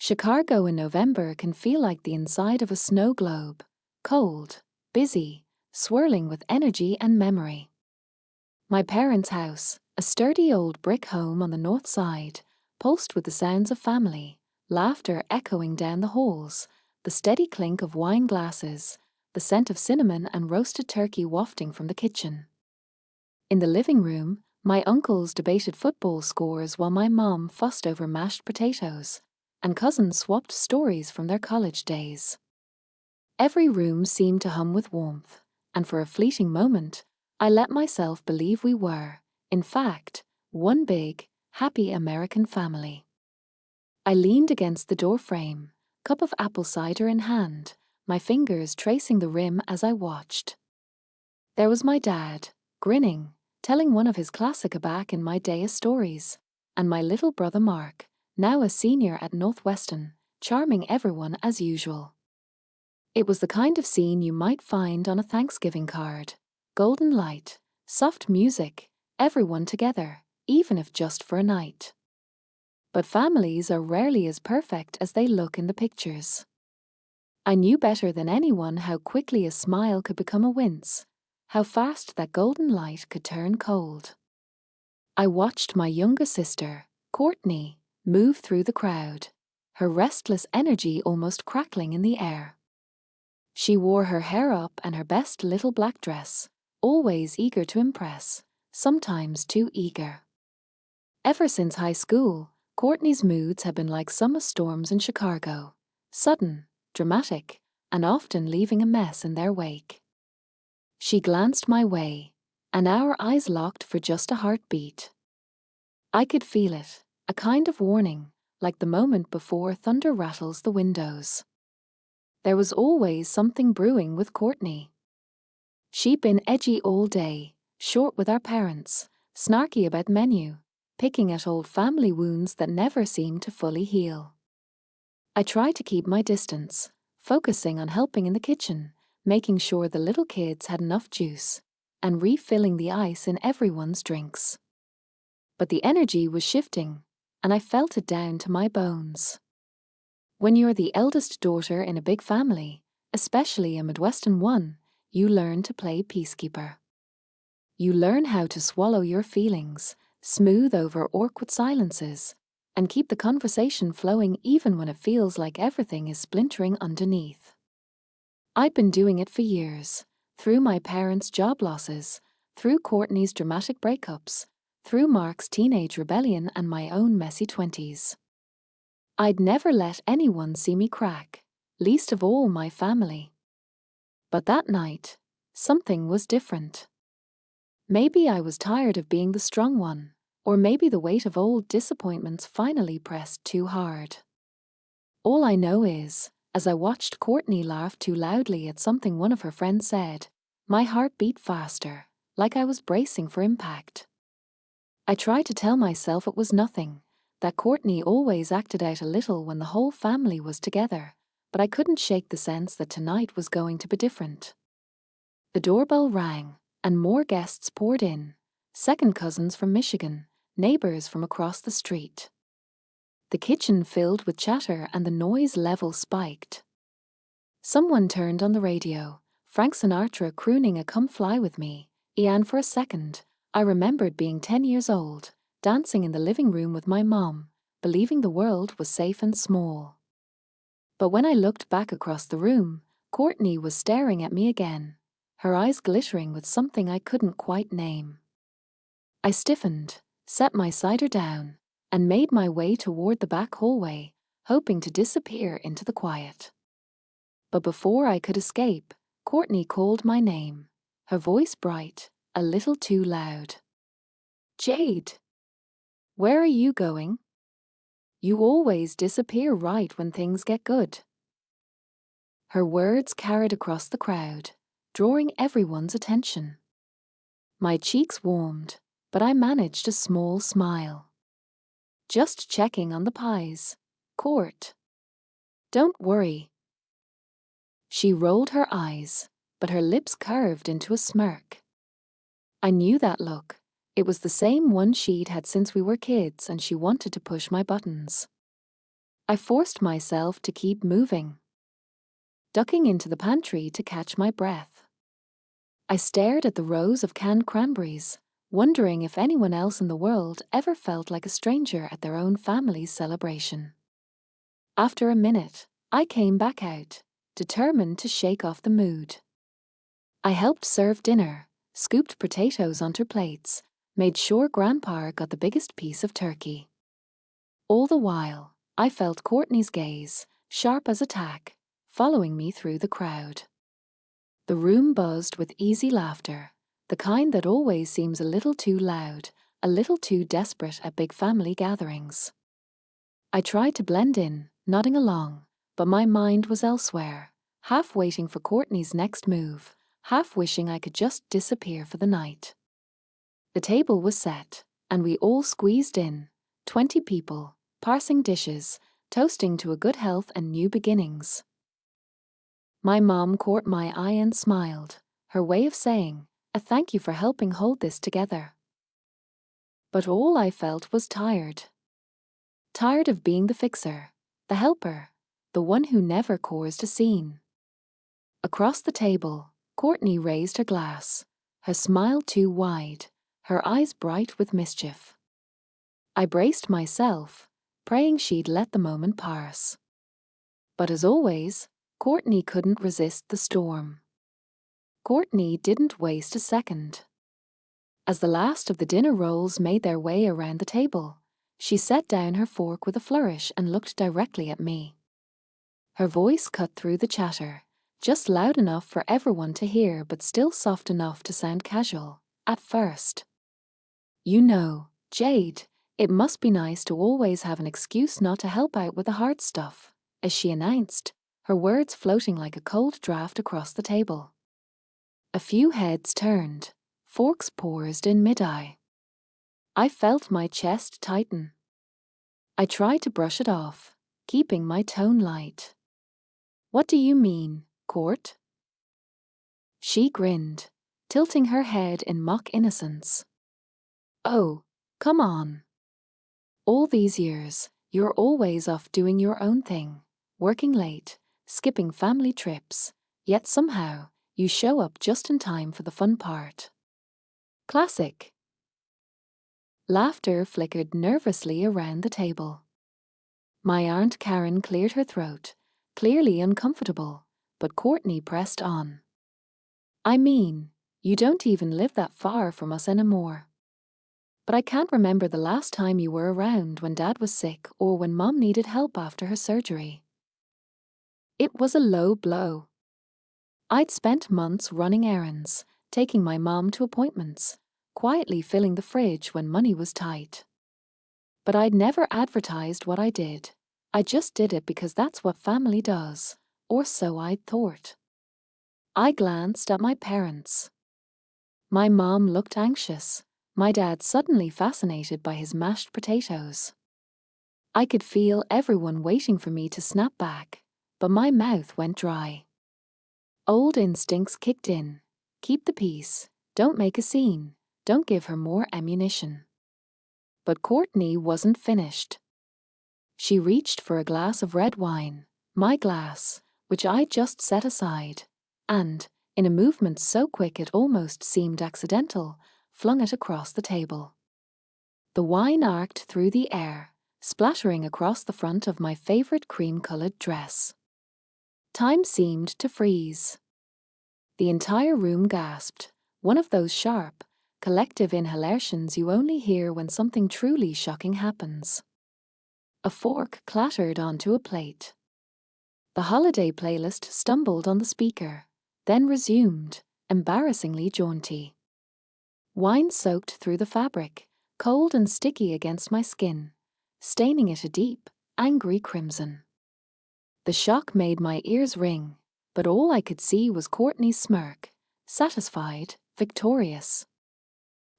Chicago in November can feel like the inside of a snow globe, cold, busy, swirling with energy and memory. My parents' house, a sturdy old brick home on the north side, pulsed with the sounds of family, laughter echoing down the halls, the steady clink of wine glasses, the scent of cinnamon and roasted turkey wafting from the kitchen. In the living room, my uncles debated football scores while my mom fussed over mashed potatoes, and cousins swapped stories from their college days. Every room seemed to hum with warmth, and for a fleeting moment, I let myself believe we were, in fact, one big, happy American family. I leaned against the doorframe, cup of apple cider in hand, my fingers tracing the rim as I watched. There was my dad, grinning, telling one of his classic back in my day stories, and my little brother Mark, now a senior at Northwestern, charming everyone as usual. It was the kind of scene you might find on a Thanksgiving card. Golden light, soft music, everyone together, even if just for a night. But families are rarely as perfect as they look in the pictures. I knew better than anyone how quickly a smile could become a wince, how fast that golden light could turn cold. I watched my younger sister, Courtney, move through the crowd, her restless energy almost crackling in the air. She wore her hair up and her best little black dress, always eager to impress, sometimes too eager. Ever since high school, Courtney's moods had been like summer storms in Chicago, sudden, dramatic, and often leaving a mess in their wake. She glanced my way, and our eyes locked for just a heartbeat. I could feel it, a kind of warning, like the moment before thunder rattles the windows. There was always something brewing with Courtney. She'd been edgy all day, short with our parents, snarky about menu, picking at old family wounds that never seemed to fully heal. I tried to keep my distance, focusing on helping in the kitchen, making sure the little kids had enough juice, and refilling the ice in everyone's drinks. But the energy was shifting, and I felt it down to my bones. When you're the eldest daughter in a big family, especially a Midwestern one, you learn to play peacekeeper. You learn how to swallow your feelings, smooth over awkward silences, and keep the conversation flowing even when it feels like everything is splintering underneath. I'd been doing it for years, through my parents' job losses, through Courtney's dramatic breakups, through Mark's teenage rebellion and my own messy 20s. I'd never let anyone see me crack, least of all my family. But that night, something was different. Maybe I was tired of being the strong one, or maybe the weight of old disappointments finally pressed too hard. All I know is, as I watched Courtney laugh too loudly at something one of her friends said, my heart beat faster, like I was bracing for impact. I tried to tell myself it was nothing, that Courtney always acted out a little when the whole family was together, but I couldn't shake the sense that tonight was going to be different. The doorbell rang, and more guests poured in, second cousins from Michigan, neighbors from across the street. The kitchen filled with chatter and the noise level spiked. Someone turned on the radio, Frank Sinatra crooning a "Come Fly With Me," and for a second, I remembered being 10 years old, dancing in the living room with my mom, believing the world was safe and small. But when I looked back across the room, Courtney was staring at me again, her eyes glittering with something I couldn't quite name. I stiffened, set my cider down, and made my way toward the back hallway, hoping to disappear into the quiet. But before I could escape, Courtney called my name, her voice bright, a little too loud. "Jade! Where are you going? You always disappear right when things get good." Her words carried across the crowd, drawing everyone's attention. My cheeks warmed, but I managed a small smile. "Just checking on the pies, Court. Don't worry." She rolled her eyes, but her lips curved into a smirk. I knew that look. It was the same one she'd had since we were kids, and she wanted to push my buttons. I forced myself to keep moving, ducking into the pantry to catch my breath. I stared at the rows of canned cranberries, wondering if anyone else in the world ever felt like a stranger at their own family's celebration. After a minute, I came back out, determined to shake off the mood. I helped serve dinner, scooped potatoes onto plates, made sure Grandpa got the biggest piece of turkey. All the while, I felt Courtney's gaze, sharp as a tack, following me through the crowd. The room buzzed with easy laughter, the kind that always seems a little too loud, a little too desperate at big family gatherings. I tried to blend in, nodding along, but my mind was elsewhere, half waiting for Courtney's next move, half wishing I could just disappear for the night. The table was set, and we all squeezed in, 20 people, parsing dishes, toasting to a good health and new beginnings. My mom caught my eye and smiled, her way of saying, a thank you for helping hold this together. But all I felt was tired. Tired of being the fixer, the helper, the one who never caused a scene. Across the table, Courtney raised her glass, her smile too wide, her eyes bright with mischief. I braced myself, praying she'd let the moment pass. But as always, Courtney couldn't resist the storm. Courtney didn't waste a second. As the last of the dinner rolls made their way around the table, she set down her fork with a flourish and looked directly at me. Her voice cut through the chatter, just loud enough for everyone to hear but still soft enough to sound casual, at first. You know, Jade, it must be nice to always have an excuse not to help out with the hard stuff, as she announced, her words floating like a cold draft across the table. A few heads turned, forks poised in mid-eye. I felt my chest tighten. I tried to brush it off, keeping my tone light. What do you mean, Court? She grinned, tilting her head in mock innocence. Oh, come on. All these years, you're always off doing your own thing, working late, skipping family trips, yet somehow, you show up just in time for the fun part. Classic. Laughter flickered nervously around the table. My Aunt Karen cleared her throat, clearly uncomfortable, but Courtney pressed on. I mean, you don't even live that far from us anymore. But I can't remember the last time you were around when Dad was sick or when Mom needed help after her surgery. It was a low blow. I'd spent months running errands, taking my mom to appointments, quietly filling the fridge when money was tight. But I'd never advertised what I did. I just did it because that's what family does, or so I'd thought. I glanced at my parents. My mom looked anxious, my dad suddenly fascinated by his mashed potatoes. I could feel everyone waiting for me to snap back, but my mouth went dry. Old instincts kicked in. Keep the peace, don't make a scene, don't give her more ammunition. But Courtney wasn't finished. She reached for a glass of red wine, my glass, which I'd just set aside, and, in a movement so quick it almost seemed accidental, flung it across the table. The wine arced through the air, splattering across the front of my favorite cream-colored dress. Time seemed to freeze. The entire room gasped, one of those sharp, collective inhalations you only hear when something truly shocking happens. A fork clattered onto a plate. The holiday playlist stumbled on the speaker, then resumed, embarrassingly jaunty. Wine soaked through the fabric, cold and sticky against my skin, staining it a deep, angry crimson. The shock made my ears ring, but all I could see was Courtney's smirk, satisfied, victorious.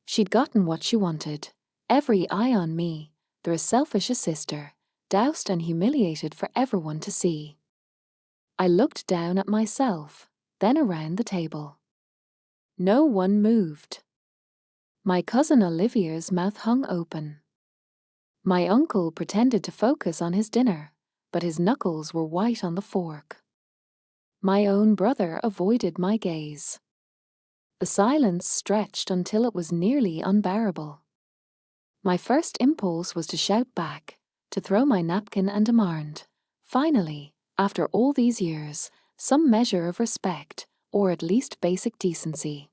She'd gotten what she wanted, every eye on me, the selfish sister, doused and humiliated for everyone to see. I looked down at myself, then around the table. No one moved. My cousin Olivia's mouth hung open. My uncle pretended to focus on his dinner, but his knuckles were white on the fork. My own brother avoided my gaze. The silence stretched until it was nearly unbearable. My first impulse was to shout back, to throw my napkin and demand, finally, after all these years, some measure of respect, or at least basic decency.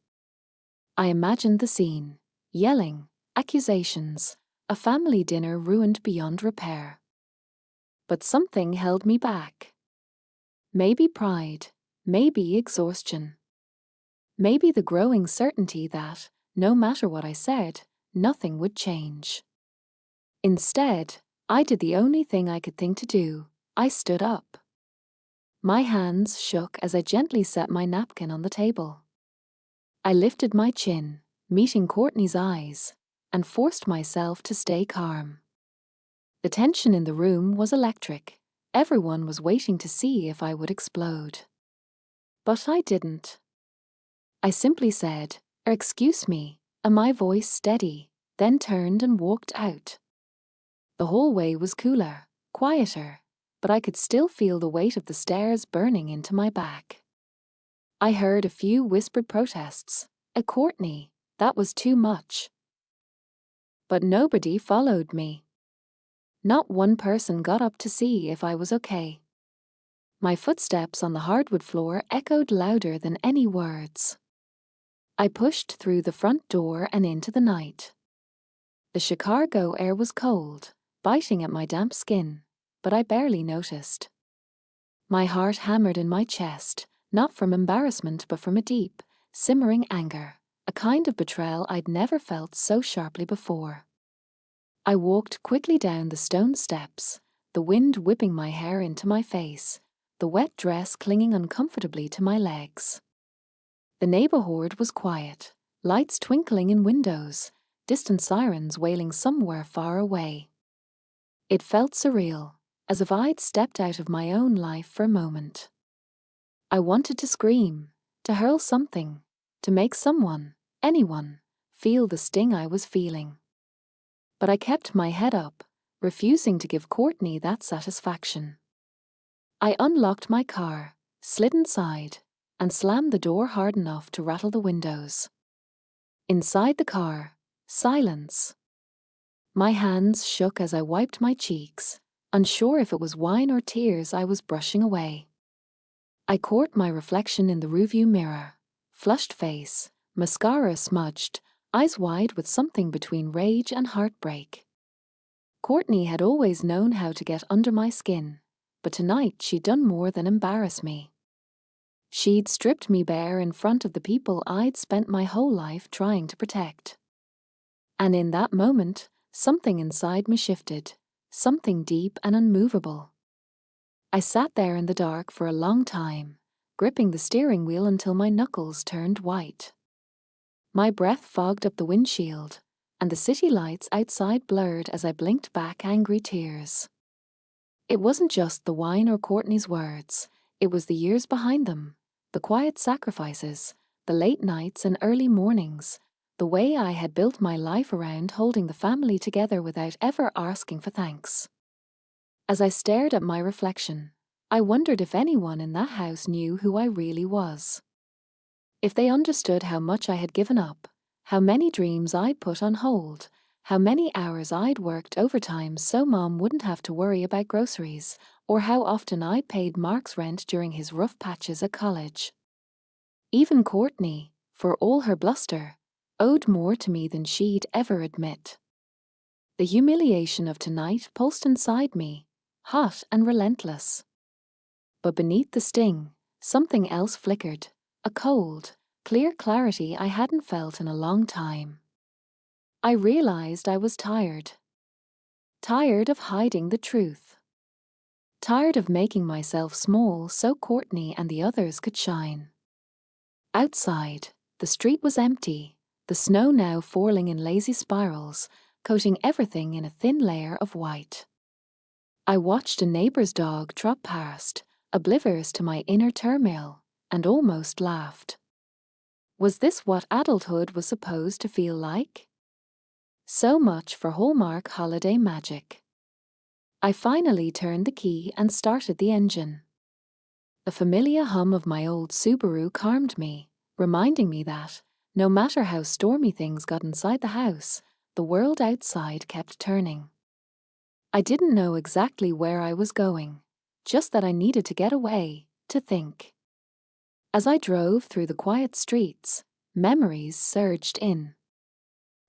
I imagined the scene: yelling, accusations, a family dinner ruined beyond repair. But something held me back. Maybe pride, maybe exhaustion. Maybe the growing certainty that, no matter what I said, nothing would change. Instead, I did the only thing I could think to do. I stood up. My hands shook as I gently set my napkin on the table. I lifted my chin, meeting Courtney's eyes, and forced myself to stay calm. The tension in the room was electric. Everyone was waiting to see if I would explode. But I didn't. I simply said, "Excuse me," and my voice steady, then turned and walked out. The hallway was cooler, quieter, but I could still feel the weight of the stairs burning into my back. I heard a few whispered protests. Courtney, that was too much." But nobody followed me. Not one person got up to see if I was okay. My footsteps on the hardwood floor echoed louder than any words. I pushed through the front door and into the night. The Chicago air was cold, biting at my damp skin, but I barely noticed. My heart hammered in my chest, not from embarrassment but from a deep, simmering anger, a kind of betrayal I'd never felt so sharply before. I walked quickly down the stone steps, the wind whipping my hair into my face, the wet dress clinging uncomfortably to my legs. The neighborhood was quiet, lights twinkling in windows, distant sirens wailing somewhere far away. It felt surreal, as if I'd stepped out of my own life for a moment. I wanted to scream, to hurl something, to make someone, anyone, feel the sting I was feeling. But I kept my head up, refusing to give Courtney that satisfaction. I unlocked my car, slid inside, and slammed the door hard enough to rattle the windows. Inside the car, silence. My hands shook as I wiped my cheeks, unsure if it was wine or tears I was brushing away. I caught my reflection in the rearview mirror, flushed face, mascara smudged, eyes wide with something between rage and heartbreak. Courtney had always known how to get under my skin, but tonight she'd done more than embarrass me. She'd stripped me bare in front of the people I'd spent my whole life trying to protect. And in that moment, something inside me shifted, something deep and unmovable. I sat there in the dark for a long time, gripping the steering wheel until my knuckles turned white. My breath fogged up the windshield, and the city lights outside blurred as I blinked back angry tears. It wasn't just the wine or Courtney's words, it was the years behind them, the quiet sacrifices, the late nights and early mornings, the way I had built my life around holding the family together without ever asking for thanks. As I stared at my reflection, I wondered if anyone in that house knew who I really was. If they understood how much I had given up, how many dreams I'd put on hold, how many hours I'd worked overtime so Mom wouldn't have to worry about groceries, or how often I paid Mark's rent during his rough patches at college. Even Courtney, for all her bluster, owed more to me than she'd ever admit. The humiliation of tonight pulsed inside me, hot and relentless. But beneath the sting, something else flickered, a cold, clear clarity I hadn't felt in a long time. I realized I was tired. Tired of hiding the truth. Tired of making myself small so Courtney and the others could shine. Outside, the street was empty, the snow now falling in lazy spirals, coating everything in a thin layer of white. I watched a neighbor's dog trot past, oblivious to my inner turmoil, and almost laughed. Was this what adulthood was supposed to feel like? So much for Hallmark holiday magic. I finally turned the key and started the engine. The familiar hum of my old Subaru calmed me, reminding me that, no matter how stormy things got inside the house, the world outside kept turning. I didn't know exactly where I was going, just that I needed to get away, to think. As I drove through the quiet streets, memories surged in.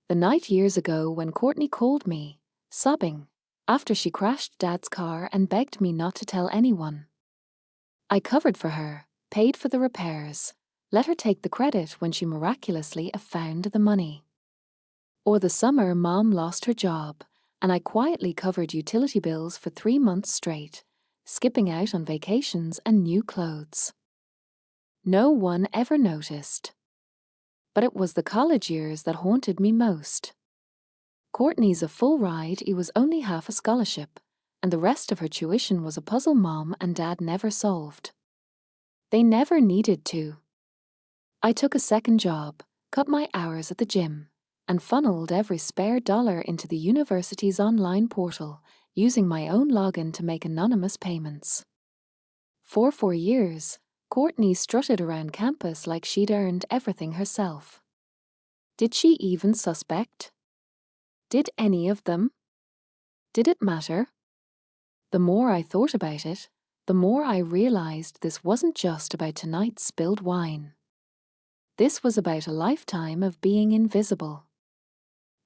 The night years ago when Courtney called me, sobbing, after she crashed Dad's car and begged me not to tell anyone. I covered for her, paid for the repairs, let her take the credit when she miraculously found the money. Or the summer Mom lost her job, and I quietly covered utility bills for 3 months straight, skipping out on vacations and new clothes. No one ever noticed. But it was the college years that haunted me most. Courtney's a full ride, it was only half a scholarship, and the rest of her tuition was a puzzle Mom and Dad never solved. They never needed to. I took a second job, cut my hours at the gym, and funneled every spare dollar into the university's online portal, using my own login to make anonymous payments. For 4 years, Courtney strutted around campus like she'd earned everything herself. Did she even suspect? Did any of them? Did it matter? The more I thought about it, the more I realized this wasn't just about tonight's spilled wine. This was about a lifetime of being invisible.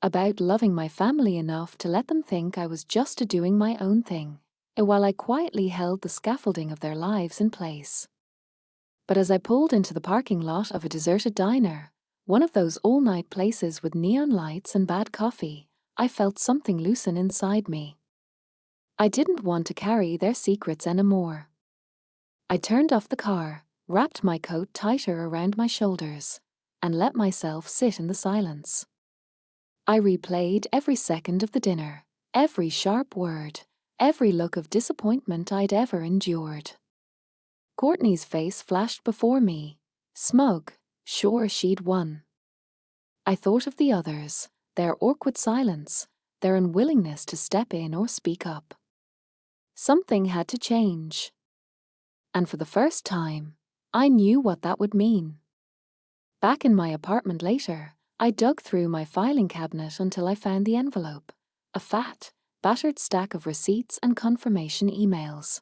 About loving my family enough to let them think I was just doing my own thing, while I quietly held the scaffolding of their lives in place. But as I pulled into the parking lot of a deserted diner, one of those all-night places with neon lights and bad coffee, I felt something loosen inside me. I didn't want to carry their secrets anymore. I turned off the car, wrapped my coat tighter around my shoulders, and let myself sit in the silence. I replayed every second of the dinner, every sharp word, every look of disappointment I'd ever endured. Courtney's face flashed before me, smug, sure she'd won. I thought of the others, their awkward silence, their unwillingness to step in or speak up. Something had to change. And for the first time, I knew what that would mean. Back in my apartment later, I dug through my filing cabinet until I found the envelope, a fat, battered stack of receipts and confirmation emails.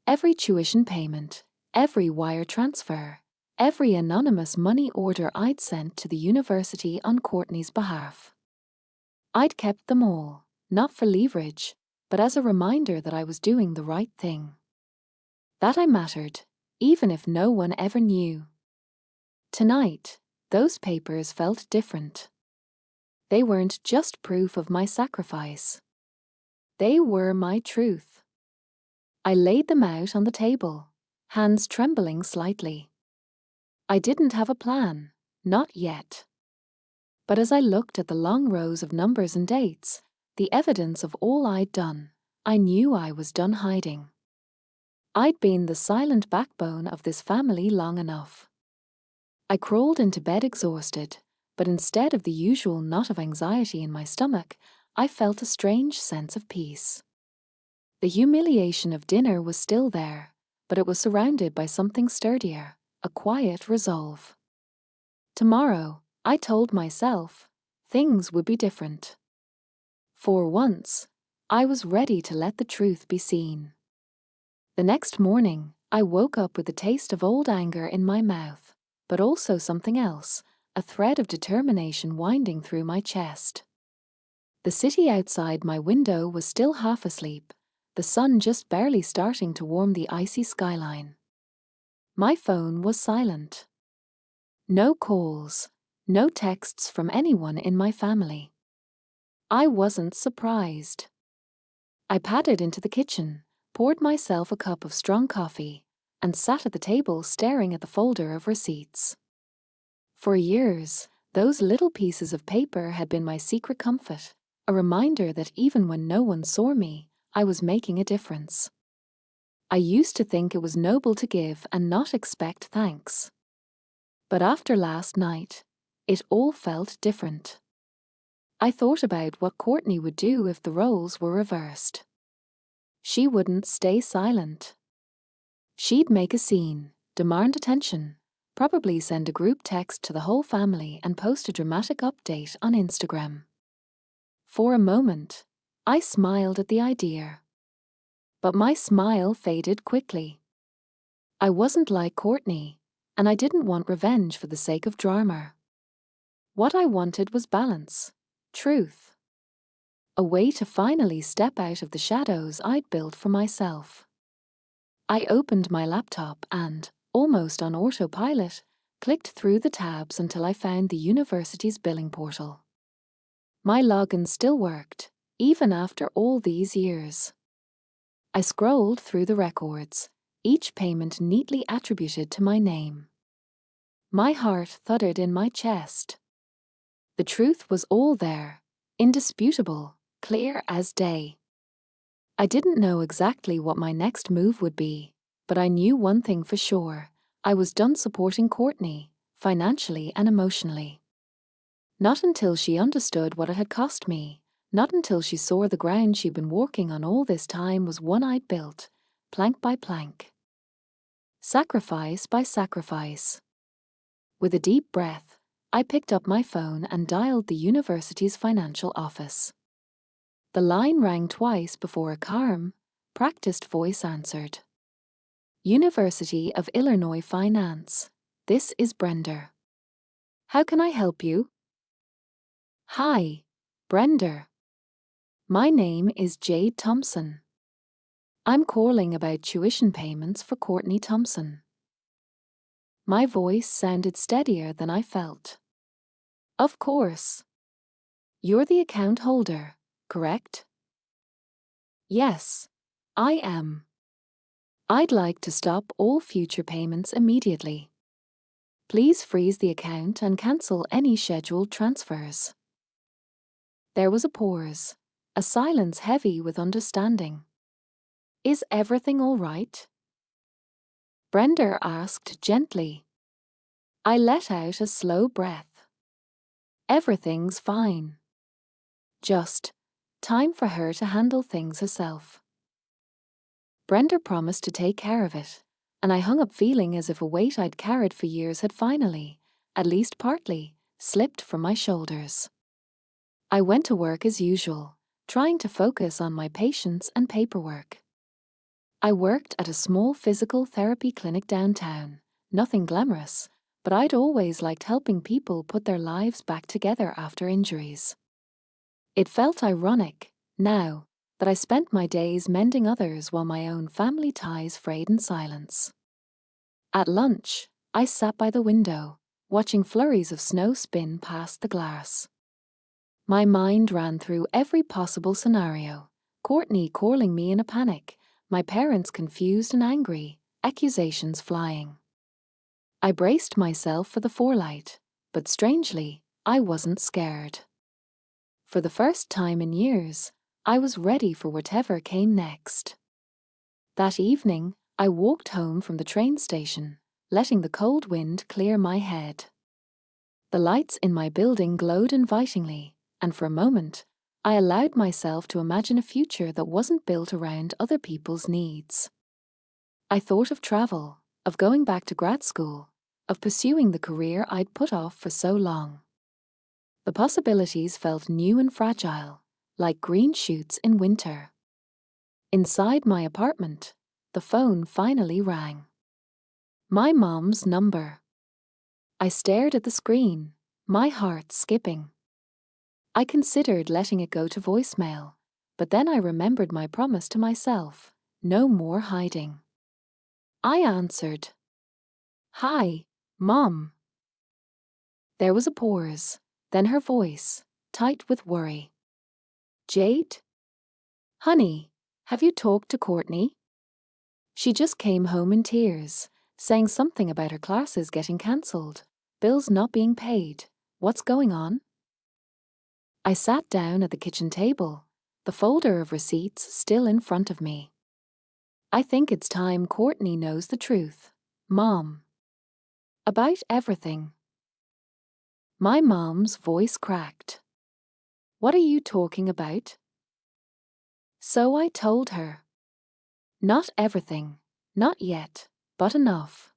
Every tuition payment, every wire transfer, every anonymous money order I'd sent to the university on Courtney's behalf. I'd kept them all, not for leverage, but as a reminder that I was doing the right thing. That I mattered, even if no one ever knew. Tonight, those papers felt different. They weren't just proof of my sacrifice. They were my truth. I laid them out on the table, hands trembling slightly. I didn't have a plan, not yet. But as I looked at the long rows of numbers and dates, the evidence of all I'd done, I knew I was done hiding. I'd been the silent backbone of this family long enough. I crawled into bed exhausted, but instead of the usual knot of anxiety in my stomach, I felt a strange sense of peace. The humiliation of dinner was still there, but it was surrounded by something sturdier, a quiet resolve. Tomorrow, I told myself, things would be different. For once, I was ready to let the truth be seen. The next morning, I woke up with the taste of old anger in my mouth, but also something else, a thread of determination winding through my chest. The city outside my window was still half asleep, the sun just barely starting to warm the icy skyline. My phone was silent. No calls, no texts from anyone in my family. I wasn't surprised. I padded into the kitchen, poured myself a cup of strong coffee, and sat at the table staring at the folder of receipts. For years, those little pieces of paper had been my secret comfort, a reminder that even when no one saw me, I was making a difference. I used to think it was noble to give and not expect thanks. But after last night, it all felt different. I thought about what Courtney would do if the roles were reversed. She wouldn't stay silent. She'd make a scene, demand attention, probably send a group text to the whole family and post a dramatic update on Instagram. For a moment, I smiled at the idea. But my smile faded quickly. I wasn't like Courtney, and I didn't want revenge for the sake of drama. What I wanted was balance, truth. A way to finally step out of the shadows I'd built for myself. I opened my laptop and, almost on autopilot, clicked through the tabs until I found the university's billing portal. My login still worked, even after all these years. I scrolled through the records, each payment neatly attributed to my name. My heart thudded in my chest. The truth was all there, indisputable, clear as day. I didn't know exactly what my next move would be, but I knew one thing for sure: I was done supporting Courtney, financially and emotionally. Not until she understood what it had cost me, not until she saw the ground she'd been walking on all this time was one I'd built, plank by plank. Sacrifice by sacrifice. With a deep breath, I picked up my phone and dialed the university's financial office. The line rang twice before a calm, practiced voice answered. University of Illinois Finance. This is Brenda. How can I help you? Hi, Brenda. My name is Jade Thompson. I'm calling about tuition payments for Courtney Thompson. My voice sounded steadier than I felt. Of course. You're the account holder, correct? Yes, I am. I'd like to stop all future payments immediately. Please freeze the account and cancel any scheduled transfers. There was a pause, a silence heavy with understanding. Is everything all right? Brenda asked gently. I let out a slow breath. Everything's fine. Just time for her to handle things herself. Brenda promised to take care of it, and I hung up feeling as if a weight I'd carried for years had finally, at least partly, slipped from my shoulders. I went to work as usual, trying to focus on my patients and paperwork. I worked at a small physical therapy clinic downtown, nothing glamorous, but I'd always liked helping people put their lives back together after injuries. It felt ironic, now, that I spent my days mending others while my own family ties frayed in silence. At lunch, I sat by the window, watching flurries of snow spin past the glass. My mind ran through every possible scenario: Courtney calling me in a panic, my parents confused and angry, accusations flying. I braced myself for the forelight, but strangely, I wasn't scared. For the first time in years, I was ready for whatever came next. That evening, I walked home from the train station, letting the cold wind clear my head. The lights in my building glowed invitingly, and for a moment, I allowed myself to imagine a future that wasn't built around other people's needs. I thought of travel, of going back to grad school, of pursuing the career I'd put off for so long. The possibilities felt new and fragile, like green shoots in winter. Inside my apartment, the phone finally rang. My mom's number. I stared at the screen, my heart skipping. I considered letting it go to voicemail, but then I remembered my promise to myself: no more hiding. I answered. Hi, Mom. There was a pause, then her voice, tight with worry. Jade? Honey, have you talked to Courtney? She just came home in tears, saying something about her classes getting cancelled, bills not being paid. What's going on? I sat down at the kitchen table, the folder of receipts still in front of me. I think it's time Courtney knows the truth, Mom. About everything. My mom's voice cracked. What are you talking about? So I told her. Not everything, not yet, but enough.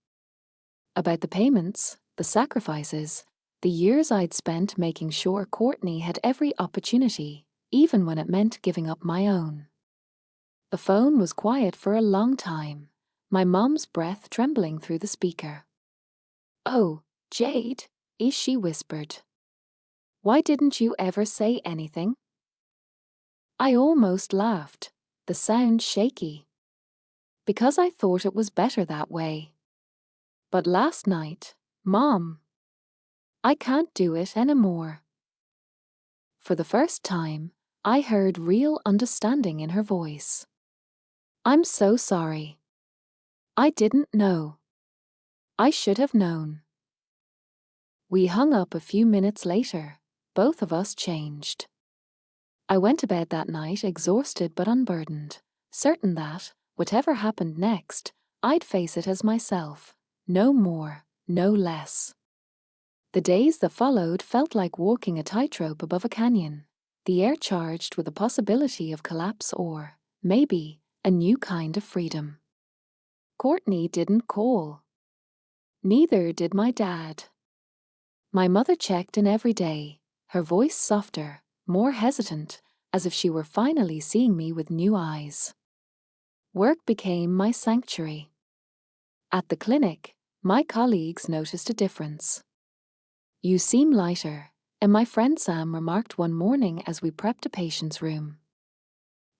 About the payments, the sacrifices, the years I'd spent making sure Courtney had every opportunity, even when it meant giving up my own. The phone was quiet for a long time, my mom's breath trembling through the speaker. "Oh, Jade," she whispered. "Why didn't you ever say anything?" I almost laughed, the sound shaky. Because I thought it was better that way. But last night, Mom, I can't do it anymore. For the first time, I heard real understanding in her voice. "I'm so sorry. I didn't know. I should have known." We hung up a few minutes later, both of us changed. I went to bed that night exhausted but unburdened, certain that, whatever happened next, I'd face it as myself, no more, no less. The days that followed felt like walking a tightrope above a canyon, the air charged with the possibility of collapse or, maybe, a new kind of freedom. Courtney didn't call. Neither did my dad. My mother checked in every day, her voice softer, more hesitant, as if she were finally seeing me with new eyes. Work became my sanctuary. At the clinic, my colleagues noticed a difference. "You seem lighter," and my friend Sam remarked one morning as we prepped a patient's room.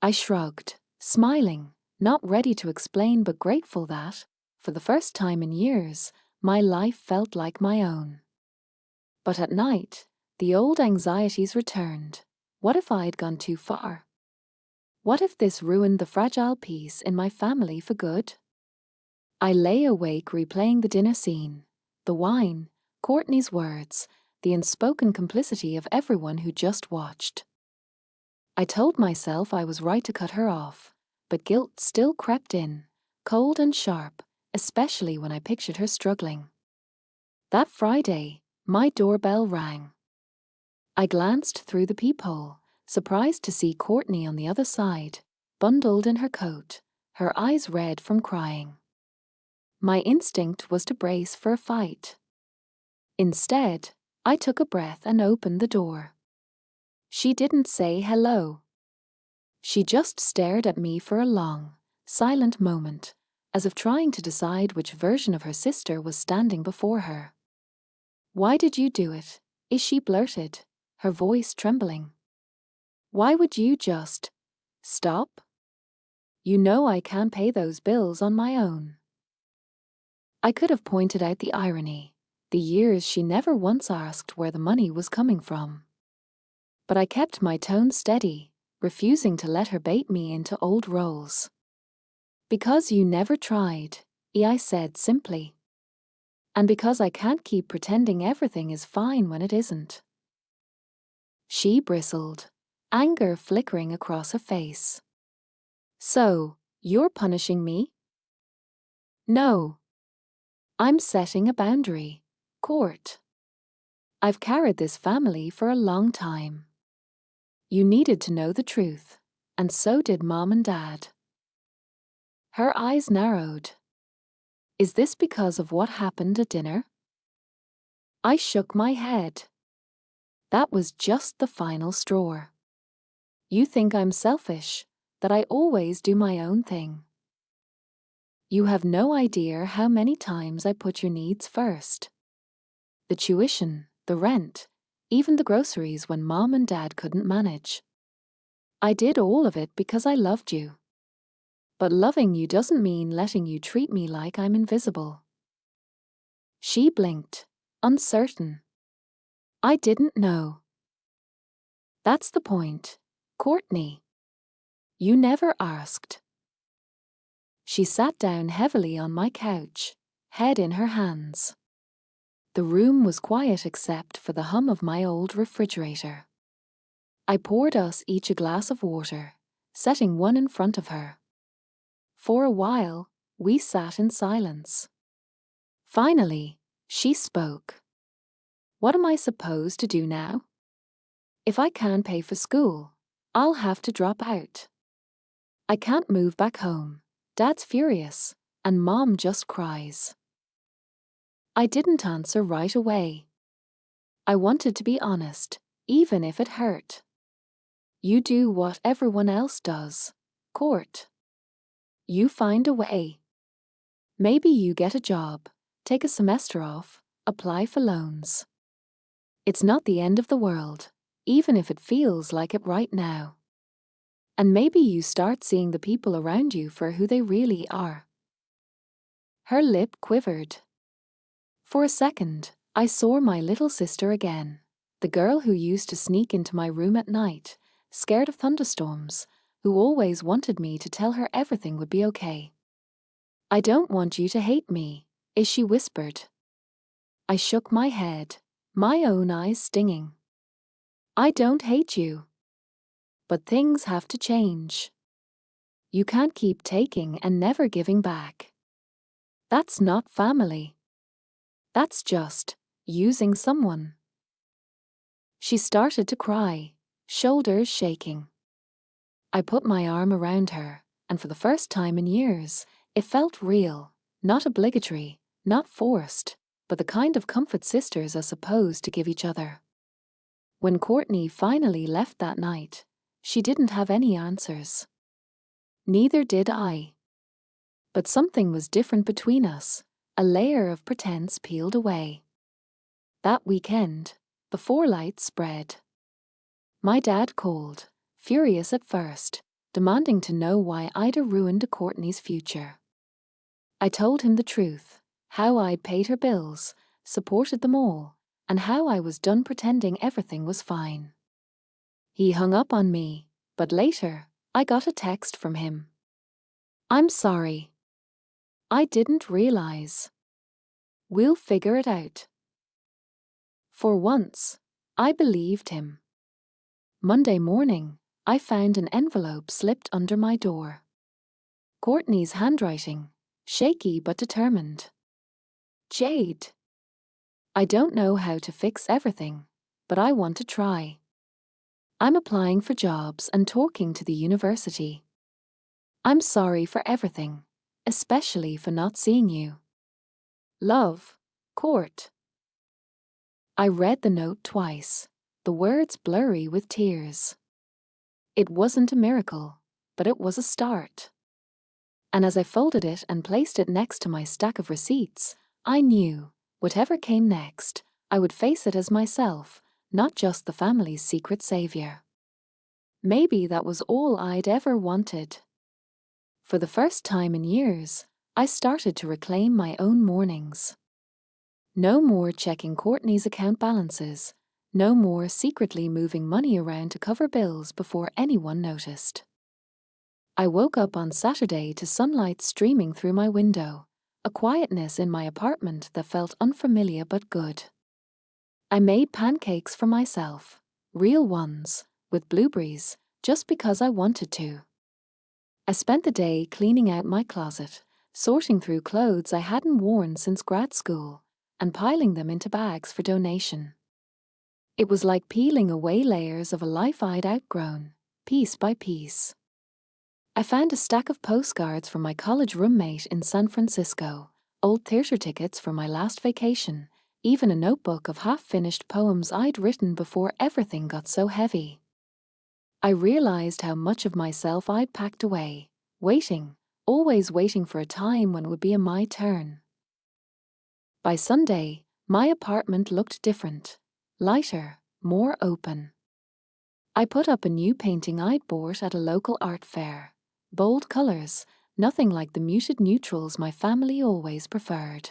I shrugged, smiling, not ready to explain but grateful that, for the first time in years, my life felt like my own. But at night, the old anxieties returned. What if I'd gone too far? What if this ruined the fragile peace in my family for good? I lay awake replaying the dinner scene, the wine, Courtney's words, the unspoken complicity of everyone who just watched. I told myself I was right to cut her off, but guilt still crept in, cold and sharp, especially when I pictured her struggling. That Friday, my doorbell rang. I glanced through the peephole, surprised to see Courtney on the other side, bundled in her coat, her eyes red from crying. My instinct was to brace for a fight. Instead, I took a breath and opened the door. She didn't say hello. She just stared at me for a long, silent moment, as if trying to decide which version of her sister was standing before her. "Why did you do it?" she blurted, her voice trembling. "Why would you just stop? You know I can't pay those bills on my own." I could have pointed out the irony, the years she never once asked where the money was coming from. But I kept my tone steady, refusing to let her bait me into old roles. "Because you never tried," I said simply. "And because I can't keep pretending everything is fine when it isn't." She bristled, anger flickering across her face. "So, you're punishing me?" "No. I'm setting a boundary, Court. I've carried this family for a long time. You needed to know the truth, and so did Mom and Dad." Her eyes narrowed. "Is this because of what happened at dinner?" I shook my head. That was just the final straw. "You think I'm selfish, that I always do my own thing. You have no idea how many times I put your needs first. The tuition, the rent, even the groceries when Mom and Dad couldn't manage. I did all of it because I loved you. But loving you doesn't mean letting you treat me like I'm invisible." She blinked, uncertain. "I didn't know." "That's the point, Courtney. You never asked." She sat down heavily on my couch, head in her hands. The room was quiet except for the hum of my old refrigerator. I poured us each a glass of water, setting one in front of her. For a while, we sat in silence. Finally, she spoke. "What am I supposed to do now? If I can't pay for school, I'll have to drop out. I can't move back home, Dad's furious, and Mom just cries. I didn't answer right away. I wanted to be honest, even if it hurt. You do what everyone else does. Court. You find a way. Maybe you get a job, take a semester off, apply for loans. It's not the end of the world, even if it feels like it right now. And maybe you start seeing the people around you for who they really are. Her lip quivered. For a second, I saw my little sister again, the girl who used to sneak into my room at night, scared of thunderstorms, who always wanted me to tell her everything would be okay. I don't want you to hate me, she whispered. I shook my head, my own eyes stinging. I don't hate you. But things have to change. You can't keep taking and never giving back. That's not family. That's just using someone. She started to cry, shoulders shaking. I put my arm around her, and for the first time in years, it felt real, not obligatory, not forced, but the kind of comfort sisters are supposed to give each other. When Courtney finally left that night, she didn't have any answers. Neither did I. But something was different between us, a layer of pretense peeled away. That weekend, before light spread, my dad called, furious at first, demanding to know why Ida ruined Courtney's future. I told him the truth, how I'd paid her bills, supported them all, and how I was done pretending everything was fine. He hung up on me, but later, I got a text from him. I'm sorry. I didn't realize. We'll figure it out. For once, I believed him. Monday morning, I found an envelope slipped under my door. Courtney's handwriting, shaky but determined. Jade. I don't know how to fix everything, but I want to try. I'm applying for jobs and talking to the university. I'm sorry for everything, especially for not seeing you. Love, Court. I read the note twice, the words blurry with tears. It wasn't a miracle, but it was a start. And as I folded it and placed it next to my stack of receipts, I knew, whatever came next, I would face it as myself, not just the family's secret savior. Maybe that was all I'd ever wanted. For the first time in years, I started to reclaim my own mornings. No more checking Courtney's account balances, no more secretly moving money around to cover bills before anyone noticed. I woke up on Saturday to sunlight streaming through my window, a quietness in my apartment that felt unfamiliar but good. I made pancakes for myself, real ones, with blueberries, just because I wanted to. I spent the day cleaning out my closet, sorting through clothes I hadn't worn since grad school, and piling them into bags for donation. It was like peeling away layers of a life I'd outgrown, piece by piece. I found a stack of postcards from my college roommate in San Francisco, old theater tickets for my last vacation, even a notebook of half-finished poems I'd written before everything got so heavy. I realized how much of myself I'd packed away, waiting, always waiting for a time when it would be my turn. By Sunday, my apartment looked different, lighter, more open. I put up a new painting I'd bought at a local art fair. Bold colors, nothing like the muted neutrals my family always preferred.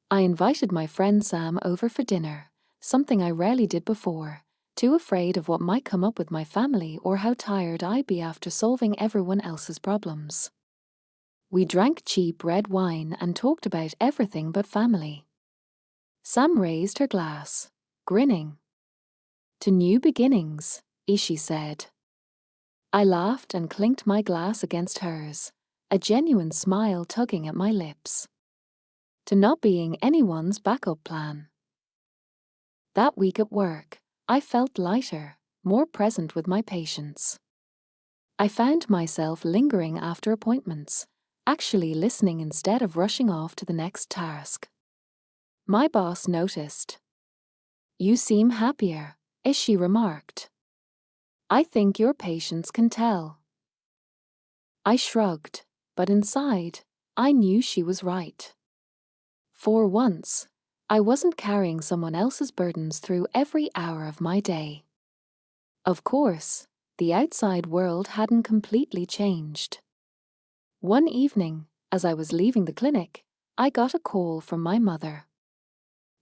I invited my friend Sam over for dinner, something I rarely did before, too afraid of what might come up with my family or how tired I'd be after solving everyone else's problems. We drank cheap red wine and talked about everything but family. Sam raised her glass, grinning. To new beginnings, she said. I laughed and clinked my glass against hers, a genuine smile tugging at my lips. To not being anyone's backup plan. That week at work, I felt lighter, more present with my patients. I found myself lingering after appointments, actually listening instead of rushing off to the next task. My boss noticed. "You seem happier," she remarked. "I think your patients can tell." I shrugged, but inside, I knew she was right. For once, I wasn't carrying someone else's burdens through every hour of my day. Of course, the outside world hadn't completely changed. One evening, as I was leaving the clinic, I got a call from my mother.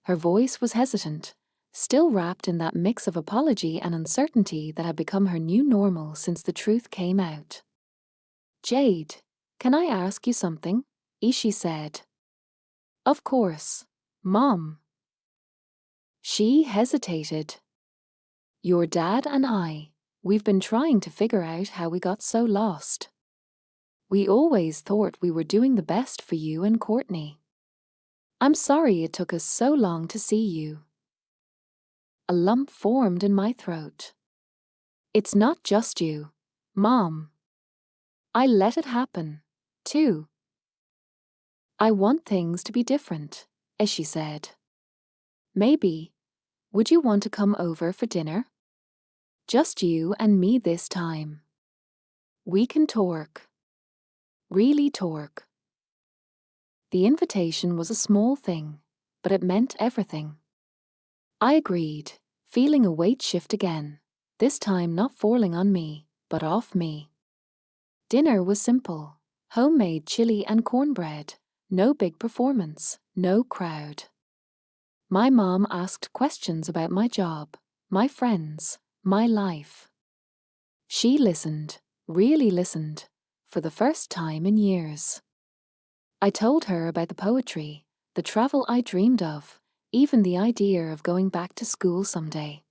Her voice was hesitant, still wrapped in that mix of apology and uncertainty that had become her new normal since the truth came out. "Jade, can I ask you something?" she said. "Of course, Mom." She hesitated. "Your dad and we've been trying to figure out how we got so lost. We always thought we were doing the best for you and Courtney. I'm sorry it took us so long to see you." A lump formed in my throat. "It's not just you, Mom. I let it happen, too. I want things to be different," as she said. "Maybe, would you want to come over for dinner? Just you and me this time. We can talk. Really talk." The invitation was a small thing, but it meant everything. I agreed, feeling a weight shift again, this time not falling on me, but off me. Dinner was simple, homemade chili and cornbread, no big performance, no crowd. My mom asked questions about my job, my friends, my life. She listened, really listened, for the first time in years. I told her about the poetry, the travel I dreamed of, even the idea of going back to school someday.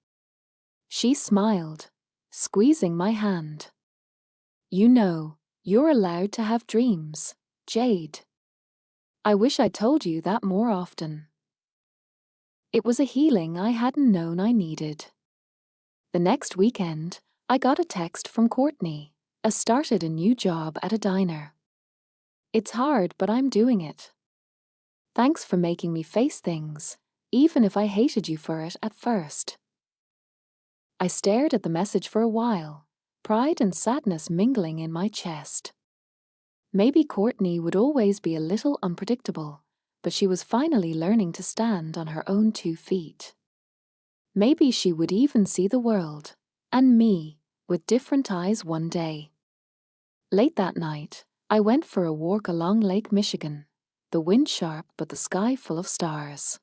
She smiled, squeezing my hand. "You know, you're allowed to have dreams, Jade. I wish I'd told you that more often." It was a healing I hadn't known I needed. The next weekend, I got a text from Courtney. I started a new job at a diner. "It's hard, but I'm doing it. Thanks for making me face things, even if I hated you for it at first." I stared at the message for a while, pride and sadness mingling in my chest. Maybe Courtney would always be a little unpredictable, but she was finally learning to stand on her own 2 feet. Maybe she would even see the world, and me, with different eyes one day. Late that night, I went for a walk along Lake Michigan, the wind sharp but the sky full of stars.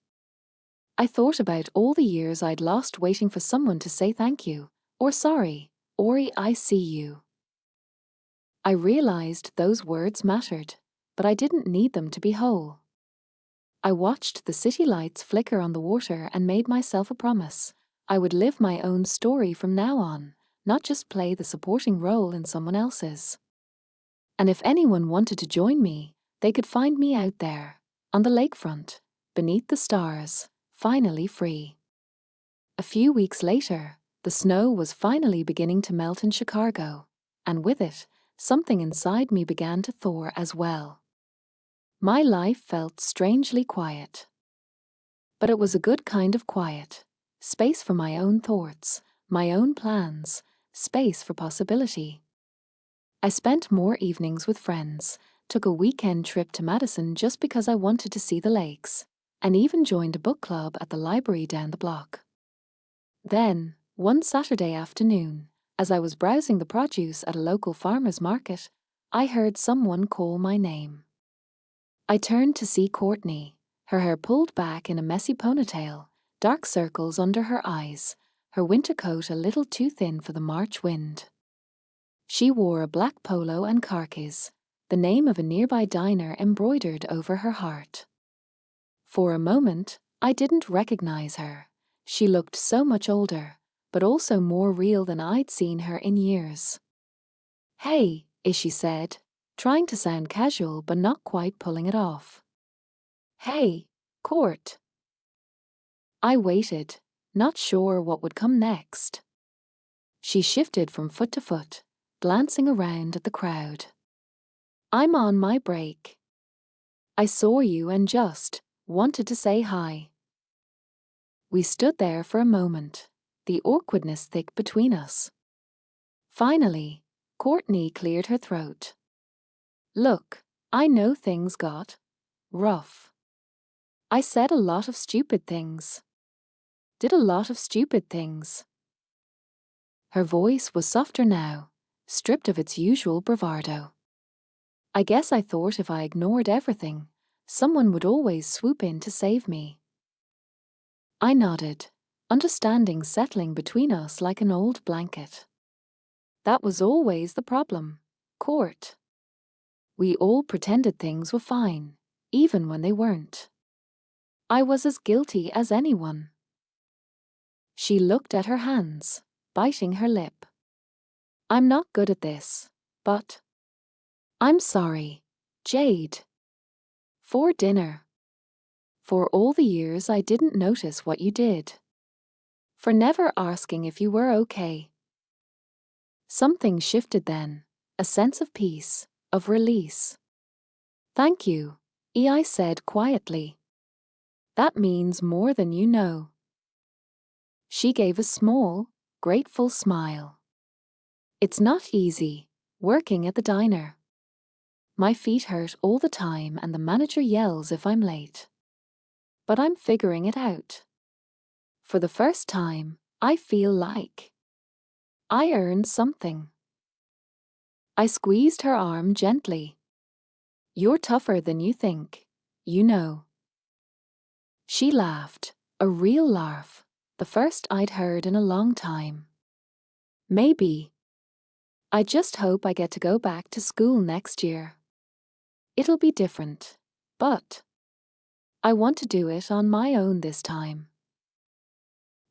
I thought about all the years I'd lost waiting for someone to say thank you, or sorry, or I see you. I realized those words mattered, but I didn't need them to be whole. I watched the city lights flicker on the water and made myself a promise. I would live my own story from now on, not just play the supporting role in someone else's. And if anyone wanted to join me, they could find me out there, on the lakefront, beneath the stars, finally free. A few weeks later, the snow was finally beginning to melt in Chicago, and with it, something inside me began to thaw as well. My life felt strangely quiet. But it was a good kind of quiet. Space for my own thoughts, my own plans, space for possibility. I spent more evenings with friends, took a weekend trip to Madison just because I wanted to see the lakes, and even joined a book club at the library down the block. Then, one Saturday afternoon, as I was browsing the produce at a local farmer's market, I heard someone call my name. I turned to see Courtney, her hair pulled back in a messy ponytail, dark circles under her eyes, her winter coat a little too thin for the March wind. She wore a black polo and khakis, the name of a nearby diner embroidered over her heart. For a moment, I didn't recognize her. She looked so much older, but also more real than I'd seen her in years. "Hey," she said, trying to sound casual but not quite pulling it off. "Hey, Court." I waited, not sure what would come next. She shifted from foot to foot, glancing around at the crowd. I'm on my break. I saw you and just wanted to say hi. We stood there for a moment, the awkwardness thick between us. Finally, Courtney cleared her throat. Look, I know things got rough. I said a lot of stupid things. Did a lot of stupid things. Her voice was softer now, stripped of its usual bravado. I guess I thought if I ignored everything, someone would always swoop in to save me. I nodded, understanding settling between us like an old blanket. That was always the problem, Court. We all pretended things were fine, even when they weren't. I was as guilty as anyone. She looked at her hands, biting her lip. I'm not good at this, but I'm sorry, Jade. For dinner. For all the years I didn't notice what you did. For never asking if you were okay. Something shifted then, a sense of peace, of release. Thank you, I said quietly. That means more than you know. She gave a small, grateful smile. It's not easy, working at the diner. My feet hurt all the time and the manager yells if I'm late. But I'm figuring it out. For the first time, I feel like I earned something. I squeezed her arm gently. You're tougher than you think, you know. She laughed, a real laugh, the first I'd heard in a long time. Maybe. I just hope I get to go back to school next year. It'll be different, but I want to do it on my own this time.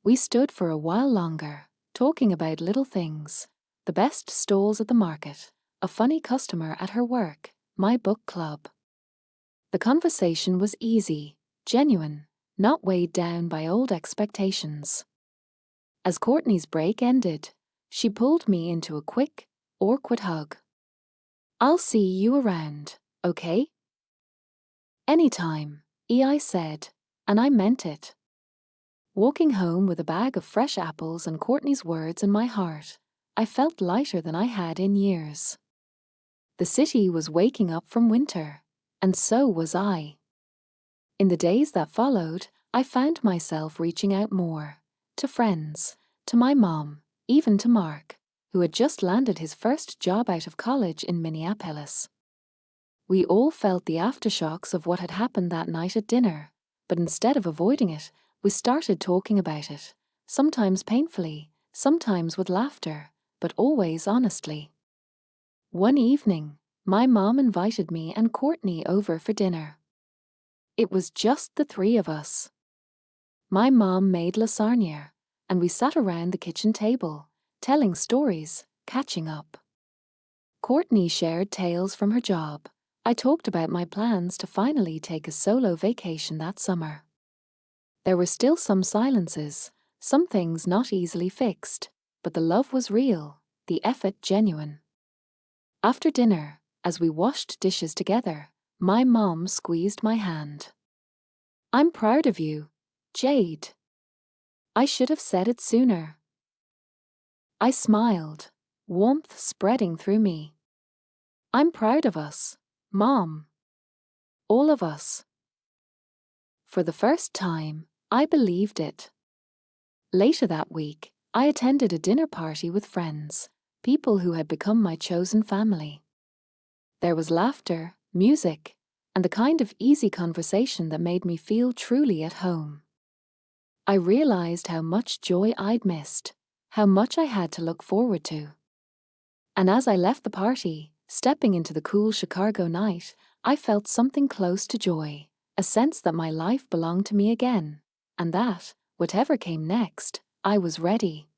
We stood for a while longer, talking about little things, the best stalls at the market, a funny customer at her work, my book club. The conversation was easy, genuine, not weighed down by old expectations. As Courtney's break ended, she pulled me into a quick, awkward hug. I'll see you around, okay? Anytime, I said, and I meant it. Walking home with a bag of fresh apples and Courtney's words in my heart, I felt lighter than I had in years. The city was waking up from winter, and so was I. In the days that followed, I found myself reaching out more, to friends, to my mom, even to Mark, who had just landed his first job out of college in Minneapolis. We all felt the aftershocks of what had happened that night at dinner, but instead of avoiding it, we started talking about it, sometimes painfully, sometimes with laughter, but always honestly. One evening, my mom invited me and Courtney over for dinner. It was just the three of us. My mom made lasagna, and we sat around the kitchen table, telling stories, catching up. Courtney shared tales from her job. I talked about my plans to finally take a solo vacation that summer. There were still some silences, some things not easily fixed, but the love was real, the effort genuine. After dinner, as we washed dishes together, my mom squeezed my hand. I'm proud of you, Jade. I should have said it sooner. I smiled, warmth spreading through me. I'm proud of us, Mom. All of us. For the first time, I believed it. Later that week, I attended a dinner party with friends, people who had become my chosen family. There was laughter, music, and the kind of easy conversation that made me feel truly at home. I realized how much joy I'd missed, how much I had to look forward to. And as I left the party, stepping into the cool Chicago night, I felt something close to joy, a sense that my life belonged to me again, and that, whatever came next, I was ready.